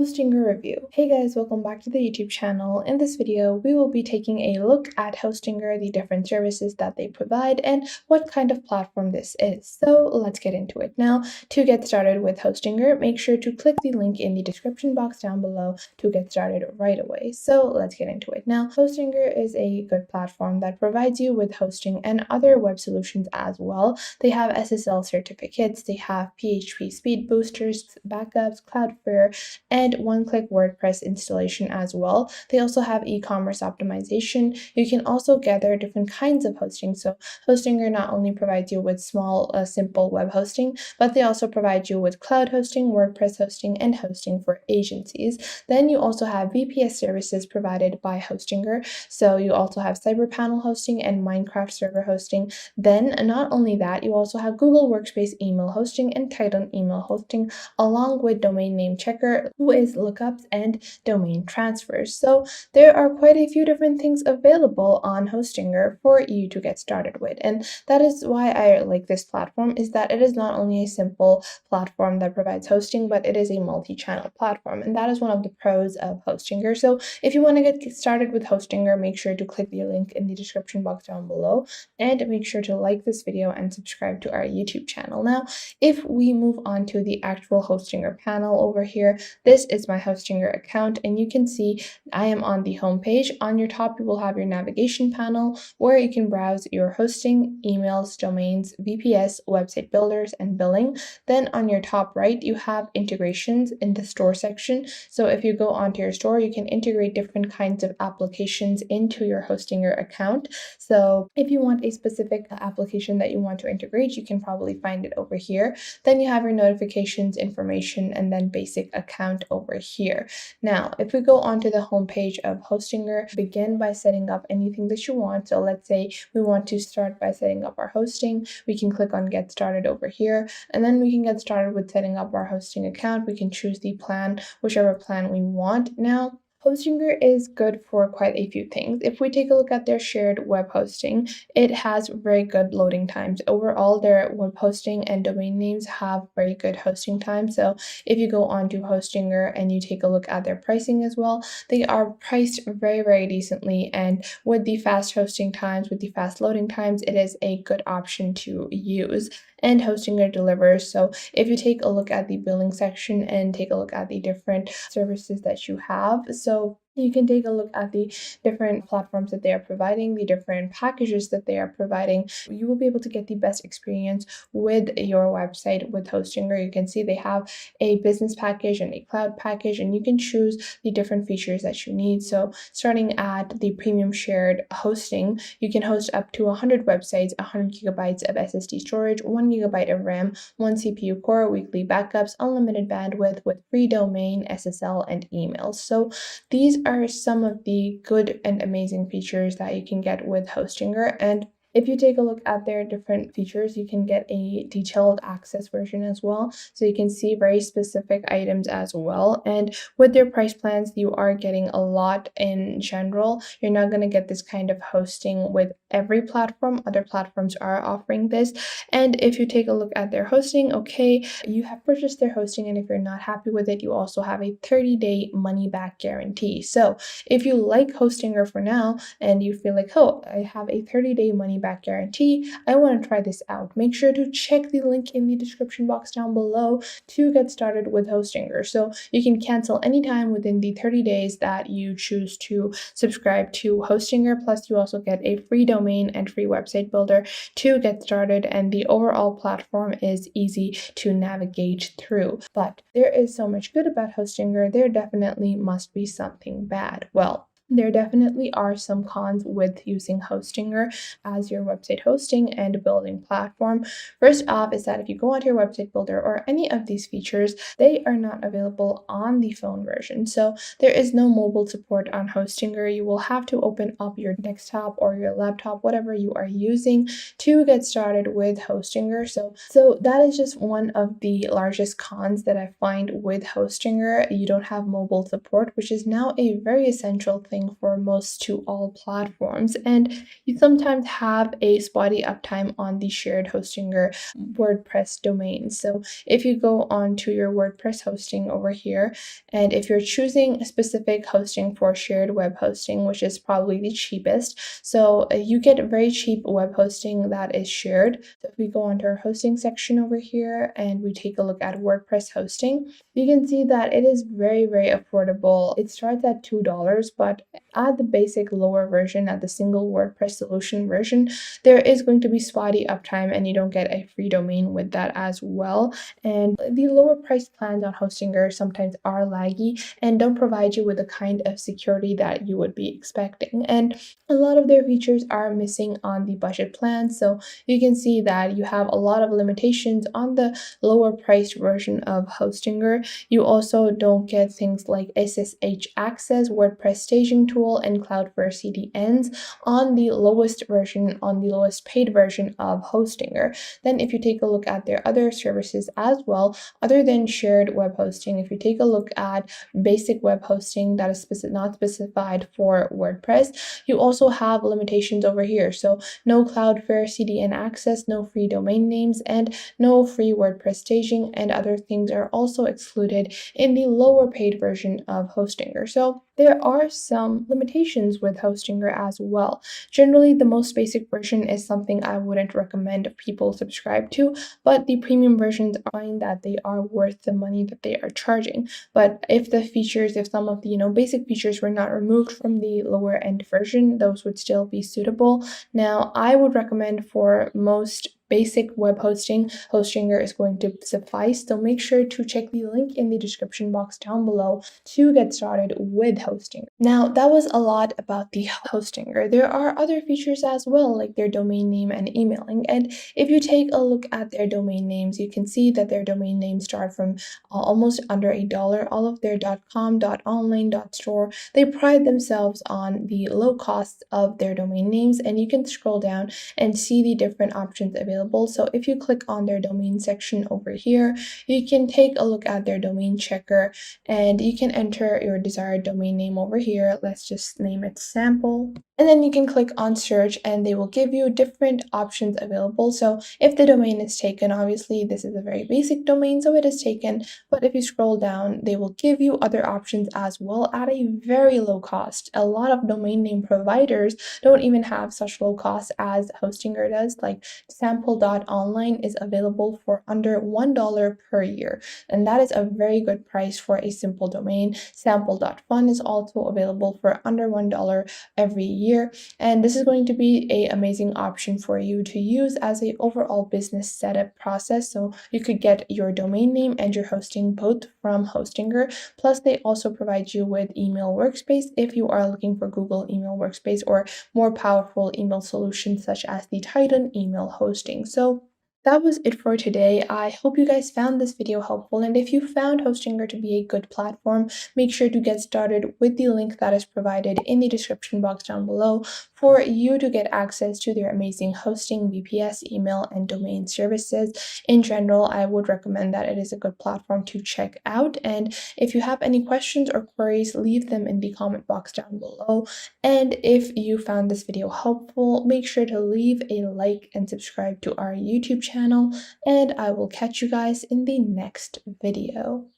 Hostinger review. Hey guys, welcome back to the YouTube channel. In this video, we will be taking a look at Hostinger, the different services that they provide, and what kind of platform this is. So let's get into it. Now, to get started with Hostinger, make sure to click the link in the description box down below to get started right away. So let's get into it. Now, Hostinger is a good platform that provides you with hosting and other web solutions as well. They have SSL certificates, they have PHP speed boosters, backups, Cloudflare, and one-click WordPress installation as well. They also have e-commerce optimization. You can also gather different kinds of hosting. So Hostinger not only provides you with small, simple web hosting, but they also provide you with cloud hosting, WordPress hosting, and hosting for agencies. Then you also have VPS services provided by Hostinger. So you also have CyberPanel hosting and Minecraft server hosting. Then not only that, you also have Google Workspace email hosting and Titan email hosting, along with domain name checker, who is lookups and domain transfers. So there are quite a few different things available on Hostinger for you to get started with. And that is why I like this platform, is that it is not only a simple platform that provides hosting, but it is a multi-channel platform. And that is one of the pros of Hostinger. So if you want to get started with Hostinger, make sure to click the link in the description box down below, and make sure to like this video and subscribe to our YouTube channel. Now, if we move on to the actual Hostinger panel over here, this is my Hostinger account, and you can see I am on the home page. On your top, you will have your navigation panel where you can browse your hosting, emails, domains, VPS, website builders, and billing. Then on your top right, you have integrations in the store section. So if you go onto your store, you can integrate different kinds of applications into your Hostinger account. So if you want a specific application that you want to integrate, you can probably find it over here. Then you have your notifications, information, and then basic account over here. Now, if we go onto the home page of Hostinger, begin by setting up anything that you want. So let's say we want to start by setting up our hosting. We can click on get started over here, and then we can get started with setting up our hosting account. We can choose the plan, whichever plan we want. Now, Hostinger is good for quite a few things. If we take a look at their shared web hosting, it has very good loading times. Overall, their web hosting and domain names have very good hosting times. So if you go on to Hostinger and you take a look at their pricing as well, they are priced very, very decently. And with the fast hosting times, with the fast loading times, it is a good option to use. And Hostinger delivers. So if you take a look at the billing section and take a look at the different services that you have, so you can take a look at the different platforms that they are providing, the different packages that they are providing. You will be able to get the best experience with your website with Hostinger. You can see they have a business package and a cloud package, and you can choose the different features that you need. So starting at the premium shared hosting, you can host up to 100 websites, 100 gigabytes of SSD storage, 1 gigabyte of RAM, 1 CPU core, weekly backups, unlimited bandwidth with free domain, SSL, and emails. So these are some of the good and amazing features that you can get with Hostinger. And if you take a look at their different features, you can get a detailed access version as well. So you can see very specific items as well. And with their price plans, you are getting a lot in general. You're not going to get this kind of hosting with every platform. Other platforms are offering this. And if you take a look at their hosting, okay, you have purchased their hosting, and if you're not happy with it, you also have a 30-day money-back guarantee. So if you like Hostinger for now and you feel like, oh, I have a 30-day money-back guarantee, I want to try this out, make sure to check the link in the description box down below to get started with Hostinger. So you can cancel anytime within the 30 days that you choose to subscribe to Hostinger. Plus, you also get a free domain and free website builder to get started, and the overall platform is easy to navigate through. But there is so much good about Hostinger, there definitely must be something bad. Well, there definitely are some cons with using Hostinger as your website hosting and building platform. First off is that if you go onto your website builder or any of these features, they are not available on the phone version. So there is no mobile support on Hostinger. You will have to open up your desktop or your laptop, whatever you are using, to get started with Hostinger. So that is just one of the largest cons that I find with Hostinger. You don't have mobile support, which is now a very essential thing thing for most to all platforms, and you sometimes have a spotty uptime on the shared Hostinger WordPress domain. So if you go on to your WordPress hosting over here, and if you're choosing a specific hosting for shared web hosting, which is probably the cheapest, so you get very cheap web hosting that is shared. So if we go onto our hosting section over here and we take a look at WordPress hosting, you can see that it is very, very affordable. It starts at $2, but at the basic lower version, at the single WordPress solution version, there is going to be spotty uptime and you don't get a free domain with that as well. And the lower price plans on Hostinger sometimes are laggy and don't provide you with the kind of security that you would be expecting. And a lot of their features are missing on the budget plan. So you can see that you have a lot of limitations on the lower priced version of Hostinger. You also don't get things like SSH access, WordPress staging tool, and Cloudflare CDNs on the lowest version, on the lowest paid version of Hostinger. Then if you take a look at their other services as well, other than shared web hosting, if you take a look at basic web hosting that is not specified for WordPress, you also have limitations over here. So no Cloudflare CDN access, no free domain names, and no free WordPress staging, and other things are also excluded in the lower paid version of Hostinger. So there are some limitations with Hostinger as well. Generally, the most basic version is something I wouldn't recommend people subscribe to, but the premium versions find that they are worth the money that they are charging. But if some of the basic features were not removed from the lower end version, those would still be suitable. Now, I would recommend for most basic web hosting, Hostinger is going to suffice. So make sure to check the link in the description box down below to get started with Hostinger. Now, that was a lot about the Hostinger. There are other features as well, like their domain name and emailing. And if you take a look at their domain names, you can see that their domain names start from almost under $1. All of their .com, .online, .store, they pride themselves on the low cost of their domain names, and you can scroll down and see the different options available. So if you click on their domain section over here, you can take a look at their domain checker and you can enter your desired domain name over here. Let's just name it sample. And then you can click on search and they will give you different options available. So if the domain is taken, obviously this is a very basic domain, so it is taken. But if you scroll down, they will give you other options as well at a very low cost. A lot of domain name providers don't even have such low costs as Hostinger does. Like sample.online is available for under $1 per year. And that is a very good price for a simple domain. Sample.fun is also available for under $1 every year. And this is going to be an amazing option for you to use as a overall business setup process. So you could get your domain name and your hosting both from Hostinger. Plus, they also provide you with email workspace if you are looking for Google email workspace or more powerful email solutions such as the Titan email hosting. So that was it for today. I hope you guys found this video helpful, and if you found Hostinger to be a good platform, make sure to get started with the link that is provided in the description box down below for you to get access to their amazing hosting, VPS, email, and domain services. In general, I would recommend that it is a good platform to check out, and if you have any questions or queries, leave them in the comment box down below. And if you found this video helpful, make sure to leave a like and subscribe to our YouTube channel, and I will catch you guys in the next video.